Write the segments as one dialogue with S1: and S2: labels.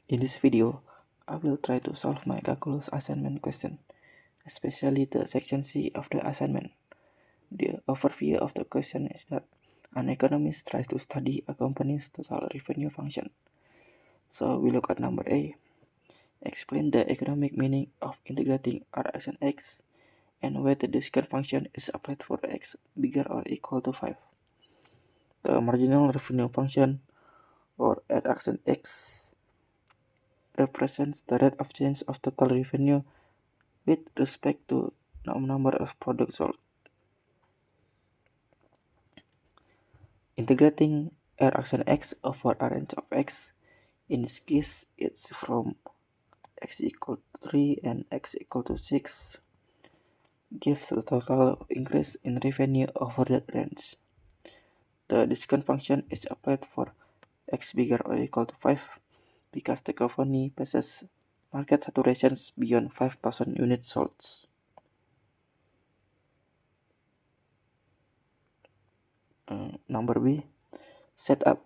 S1: In this video, I will try to solve my calculus assignment question, especially the section C of the assignment. The overview of the question is that an economist tries to study a company's total revenue function. So we look at number A. Explain the economic meaning of integrating Rx and X and whether the discount function is applied for X bigger or equal to 5. The marginal revenue function, or Rx and X, represents the rate of change of total revenue with respect to number of products sold. Integrating Rx and X over a range of X, in this case it's from X equal to 3 and X equal to 6, gives the total increase in revenue over that range. The discount function is applied for X bigger or equal to 5 because the company passes market saturation beyond 5,000 units sold. Number B. Set up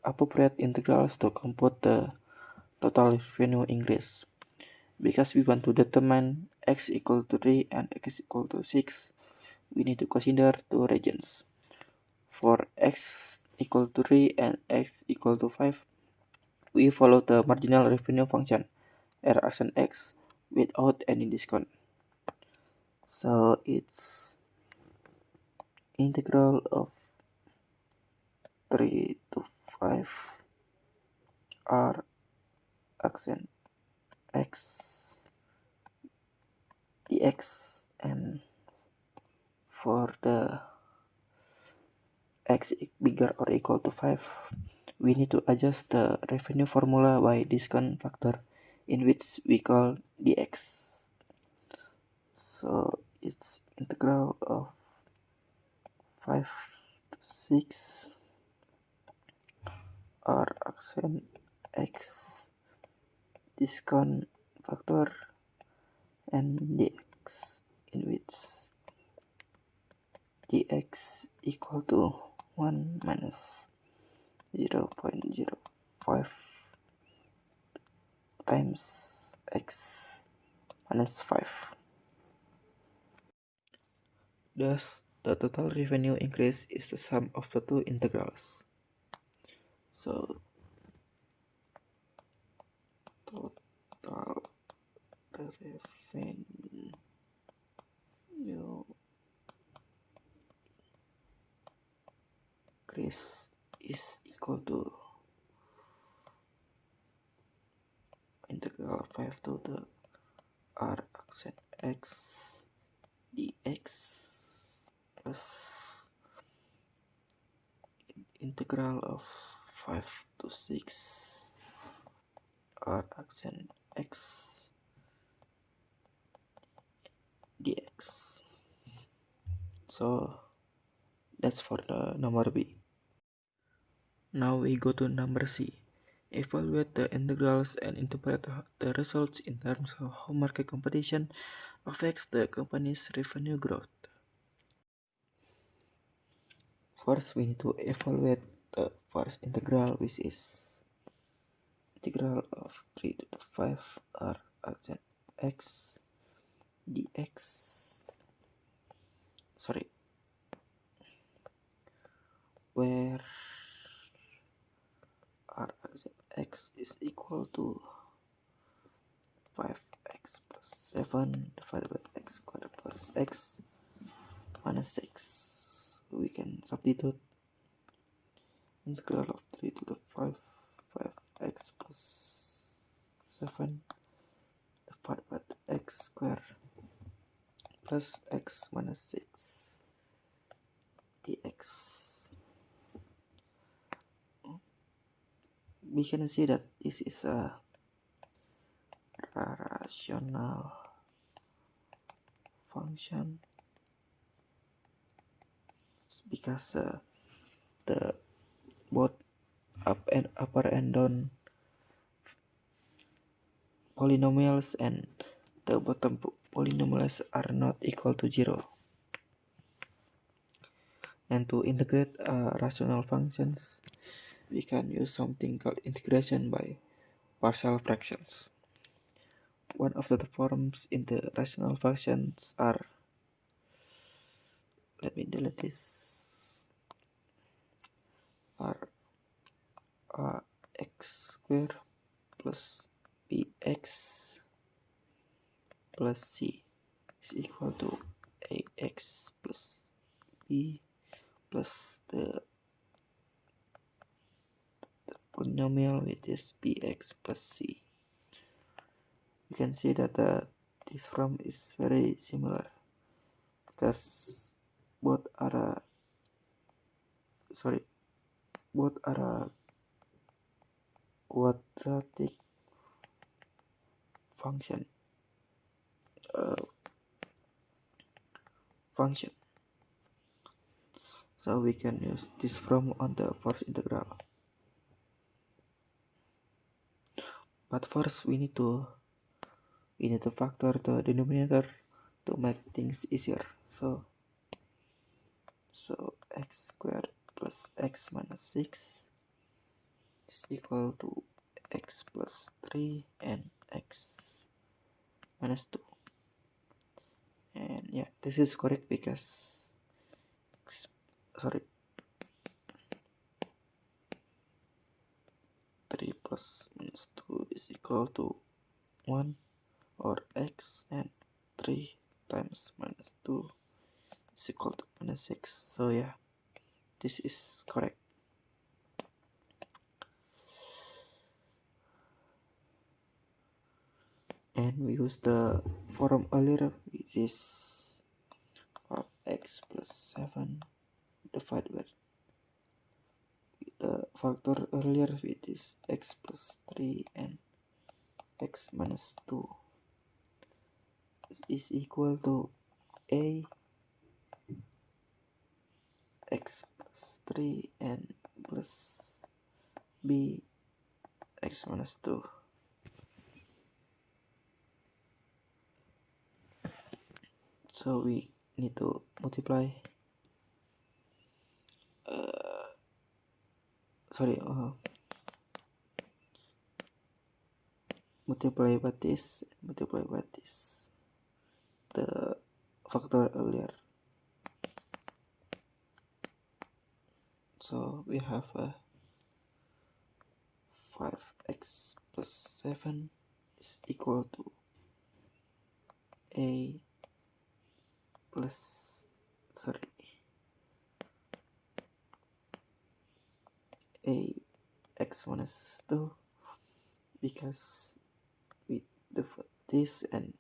S1: appropriate integrals to compute the total revenue increase. Because we want to determine X equal to 3 and X equal to 6, we need to consider two regions. For X equal to 3 and X equal to 5, we follow the marginal revenue function, Rx and X, without any discount. So it's integral of 3 to 5 R accent X dx, and for the X bigger or equal to 5, we need to adjust the revenue formula by discount factor, in which we call dx. So it's integral of 5 to 6 R accent X discount factor and dx, in which dx equal to 1 minus 0.05 times X minus 5. Thus, the total revenue increase is the sum of the two integrals. So, total revenue increase is equal to integral 5 to the R accent X dx plus integral of 5 to 6 R accent X dx. So that's for the number B. Now we go to number C. Evaluate the integrals and interpret the results in terms of how market competition affects the company's revenue growth. First, we need to evaluate the first integral, which is integral of 3 to the 5 R accent X dx. Where R accent X is equal to 5x plus 7 divided by x squared plus x minus 6. We can substitute integral of 3 to the 5x plus 7 divided by x squared plus x minus 6 dx. We can see that this is a rational function because the both upper and down polynomials and the bottom polynomials are not equal to 0. And to integrate rational functions, we can use something called integration by partial fractions. One of the forms in the rational functions are, let me delete this, are x squared plus bx plus c is equal to ax plus b plus the polynomial which is bx plus c. You can see that this form is very similar because both are quadratic function. So we can use this form on the first integral. But first we need to factor the denominator to make things easier. So x squared plus x minus 6 is equal to x plus 3 and x minus 2. And yeah, this is correct because 3 plus minus 2 is equal to 1, or x, and 3 times minus 2 is equal to minus 6. So yeah, this is correct. And we use the form earlier, which is of x plus 7 divided by the factor earlier, which is x plus 3 and x minus 2 is equal to a x plus 3 and plus b x minus 2. So we need to multiply multiply by this, the factor earlier. So we have 5x plus 7 is equal to a plus a x minus 2, because with this and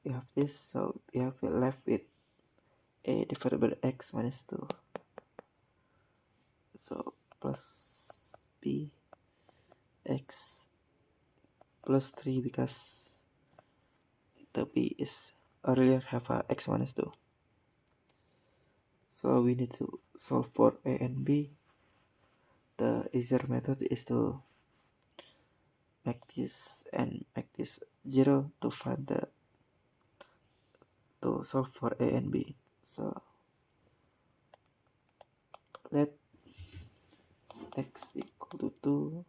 S1: we have this, so we have left with a divided by x minus 2. So plus b x plus 3, because the b is earlier have a x minus 2. So we need to solve for a and b. The easier method is to make this 0 to solve for a and b. So let x equal to 2.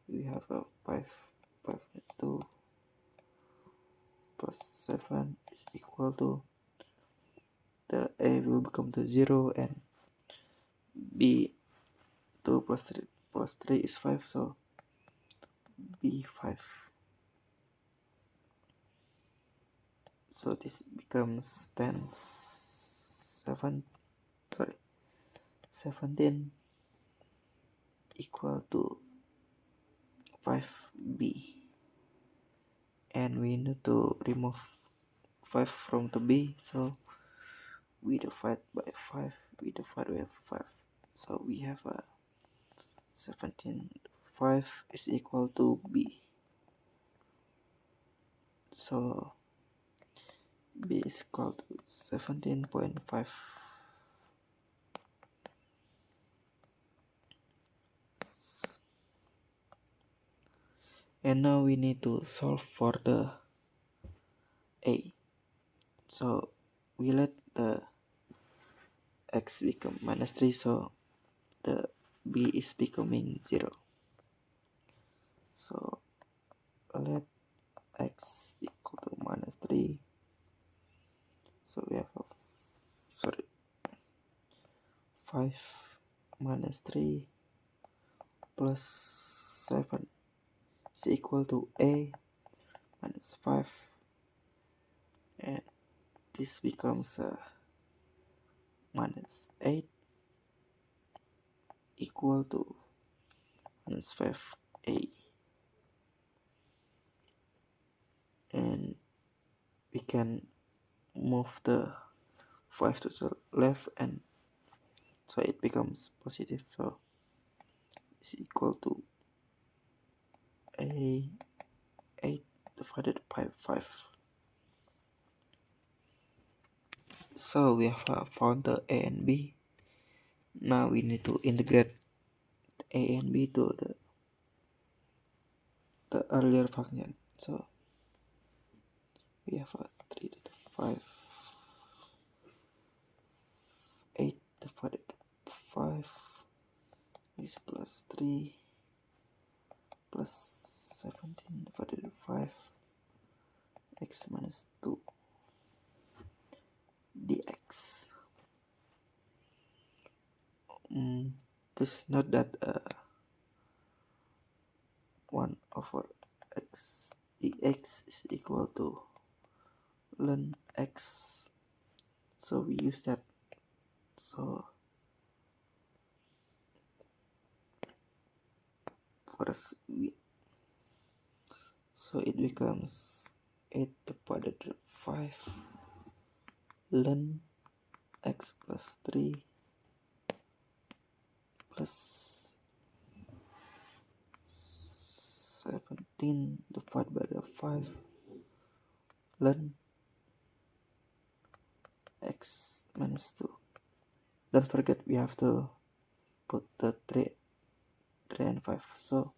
S1: We have a 5 and 2 plus 7 is equal to, the a will become to 0 and b 2 plus 3 is 5, so b 5. So this becomes 17 equal to 5b, and we need to remove 5 from the b, so we divide by 5, so we have a 17. 5 is equal to b, so b is equal to 17.5. And now we need to solve for the a. So we let the x become minus 3, so the b is becoming 0. So let x equal to -3. So we have 5 minus 3 plus 7 is equal to a minus 5, and this becomes minus 8 equal to minus 5a, and we can move the 5 to the left, and so it becomes positive, so it's equal to a 8 divided by 5. So we have found the a and b. Now we need to integrate a and b to the earlier function. So we have 3 to the 5, 8 divided by 5 is plus 3 plus 17 divided by 5 x minus 2 dx. Please note that 1 over x dx is equal to ln x, so we use that. So first so it becomes 8 divided by 5 ln x plus 3 plus 17 divided by the 5 ln x minus 2. Don't forget we have to put the 3 and 5. So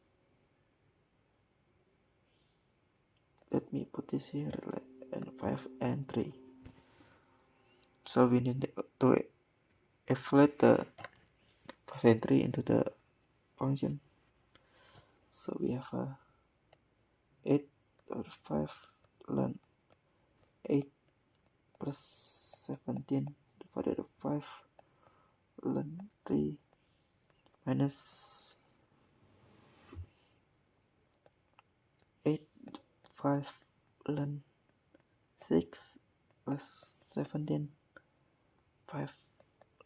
S1: let me put this here, and 5 and 3. So we need to evaluate the 5 and 3 into the function. So we have 8 over 5 ln 8 plus 17 divided by 5 ln 3 minus 8 5 ln 6 plus 17 5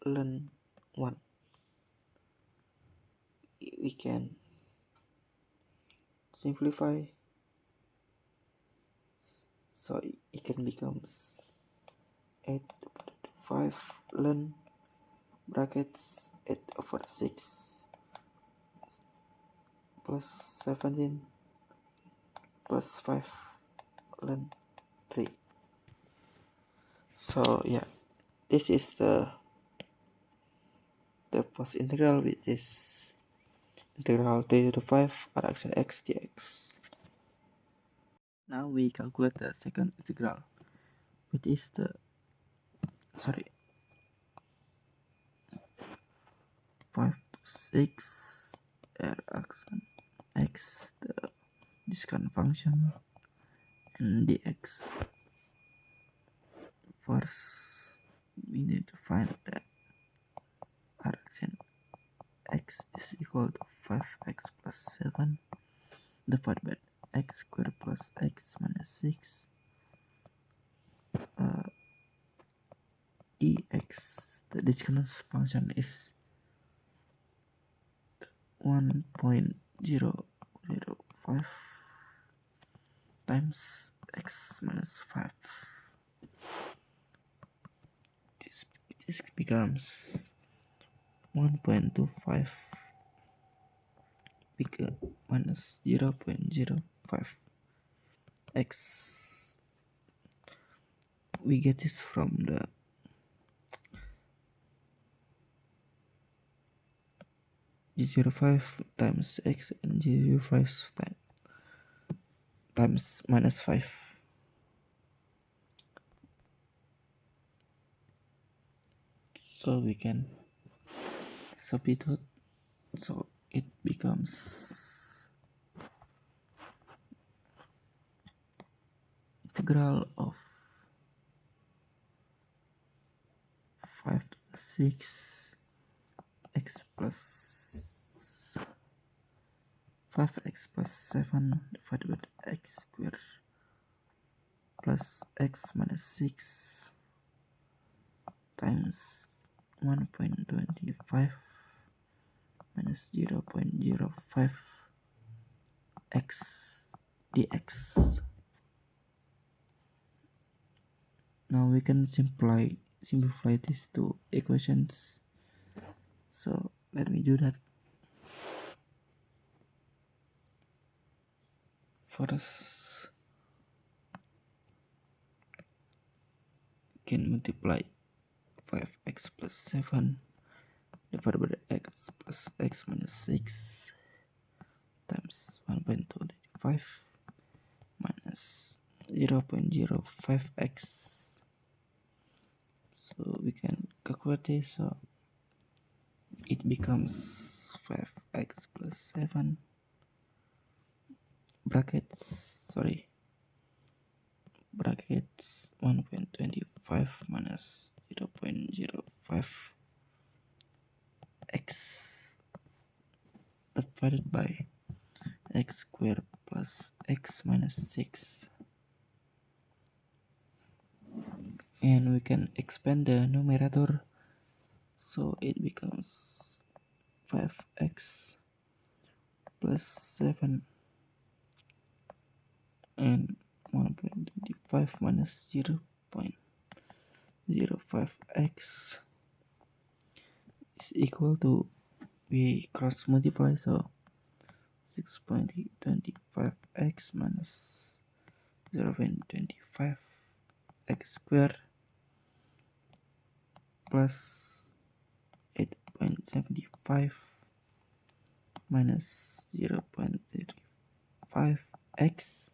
S1: ln 1. We can simplify, so it can becomes 8 divided by 5 ln brackets 8 over 6 plus 17 plus 5 ln 3. So yeah, this is the first integral, which is integral 3 to the 5 r x and x dx. Now we calculate the second integral, which is the 5 to 6 r x and x, the discount function, and dx. First, we need to find that r x and x is equal to 5x plus 7 divided by x squared plus x minus 6 dx. The discount function is 1.005 times x minus 5. This becomes 1.25 bigger minus 0.05 x. We get this from the 0.5 times x and 0.5 times minus 5. So we can substitute, so it becomes integral of 5 to the 6 x plus 5x plus 7 divided by x squared plus x minus 6 times 1.25 minus 0.05 x dx. Now we can simplify these two equations. So let me do that. First, we can multiply 5x plus 7 divided by x plus x minus 6 times 1.25 minus 0.05x. So we can calculate this. So it becomes 5x plus 7 brackets 1.25 minus 0.05 x divided by x squared plus x minus 6, and we can expand the numerator, so it becomes 5x plus 7 and 1.25 minus 0.05x is equal to, we cross multiply, so 6.25x minus 0.25 x squared plus 8.75 minus 0.35 x.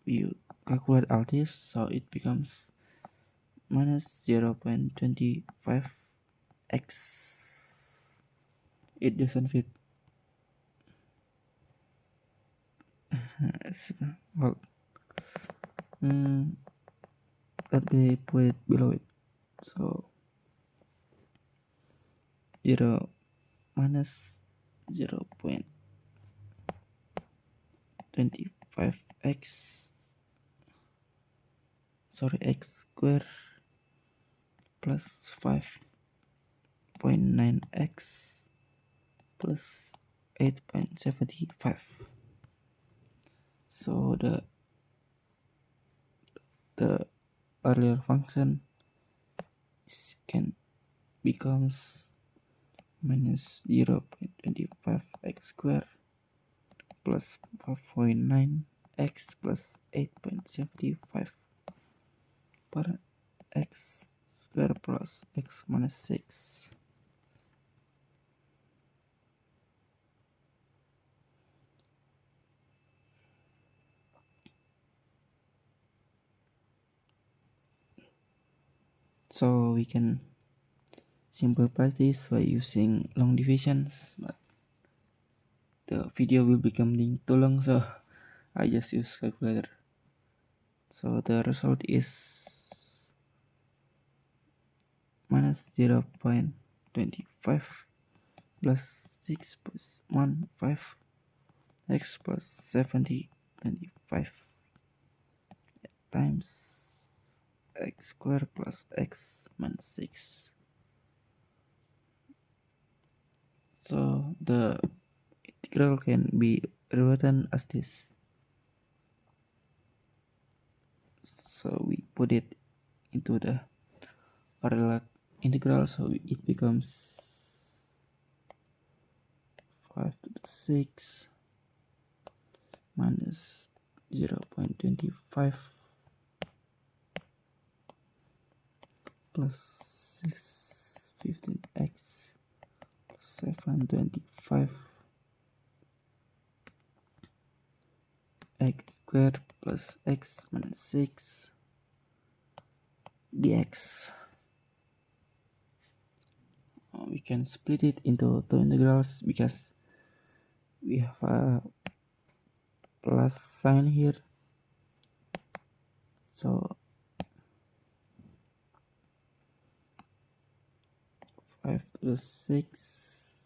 S1: You calculate all this, so it becomes minus 0.25 x. It doesn't fit. Well, let me put it below it. So 0 minus 0.25 x squared plus 5.9 x plus 8.75. So the earlier function becomes minus 0.25 x squared plus 5.9 x plus 8.75 per x squared plus x minus 6. So we can simplify this by using long divisions, but the video will become too long, so I just use calculator. So the result is minus 0.25 plus 6 plus 1 5 x plus 70.25 times x squared plus x minus 6. So the integral can be rewritten as this. So we put it into the parallel integral, so it becomes 5 to the 6 minus 0.25 plus 615x plus 725 x squared plus x minus 6 dx. We can split it into two integrals because we have a plus sign here, So 5 to the 6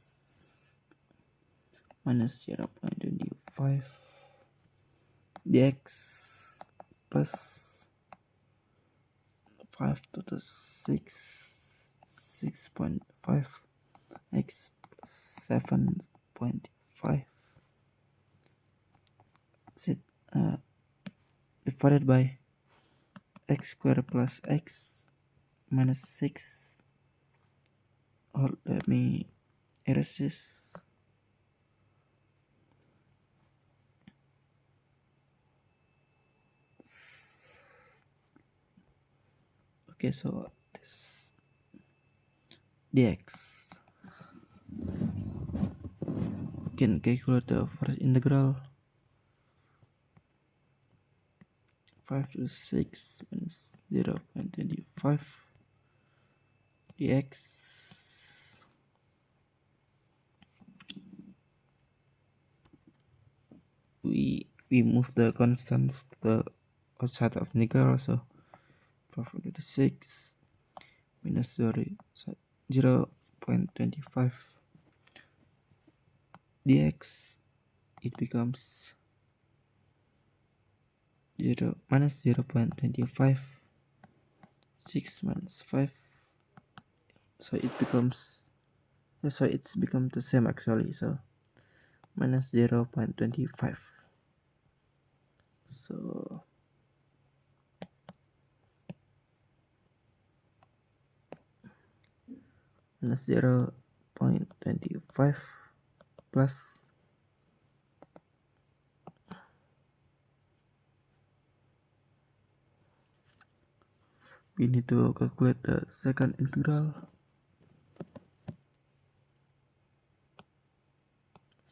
S1: minus 0.25 dx plus 5 to the 6.5 x plus 7.5 divided by x squared plus x minus 6. Or let me erase this. Okay, so this dx can calculate the first integral 5 to 6 minus 0.25 dx. We move the constants to the outside of integral, so 5 to the 6 minus 0.25 dx, it becomes 0.25 6 minus 5, so it becomes it's become the same actually, so minus 0.25. So minus 0.25 plus we need to calculate the second integral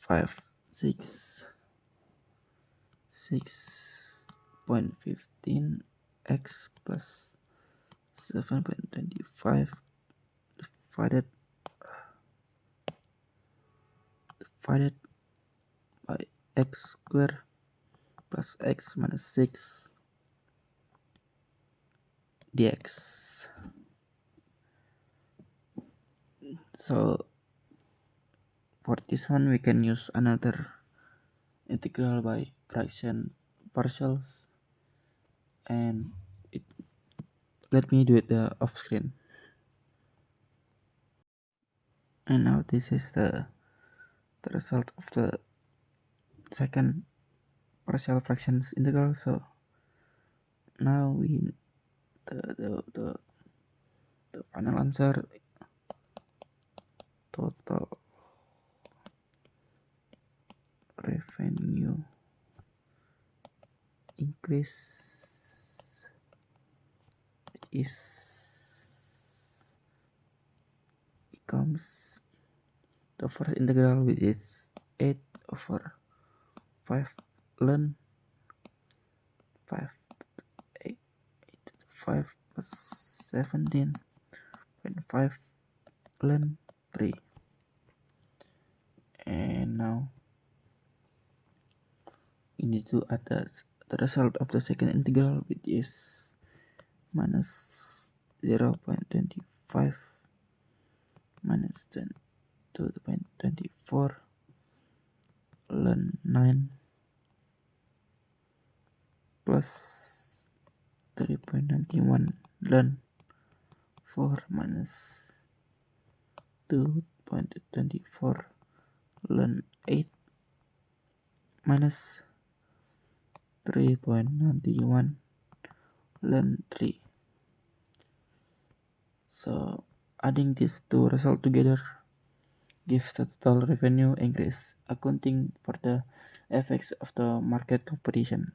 S1: 6.15 x plus 7.25 divided by x squared plus x minus 6 dx. So for this one we can use another integral by fraction partials, and let me do it off screen. And now this is the result of the second partial fractions integral. So now we the final answer, total revenue increase becomes the first integral, which is 8 over 5 ln 5 8 5 plus 17.5 ln 3. And now we need to add the result of the second integral, which is minus 0.25 minus 10 to the 24 ln 9 plus 3.91 ln 4 minus 2.24 ln 8 minus 3.91 ln 3. So adding these two results together gives the total revenue increase, accounting for the effects of the market competition.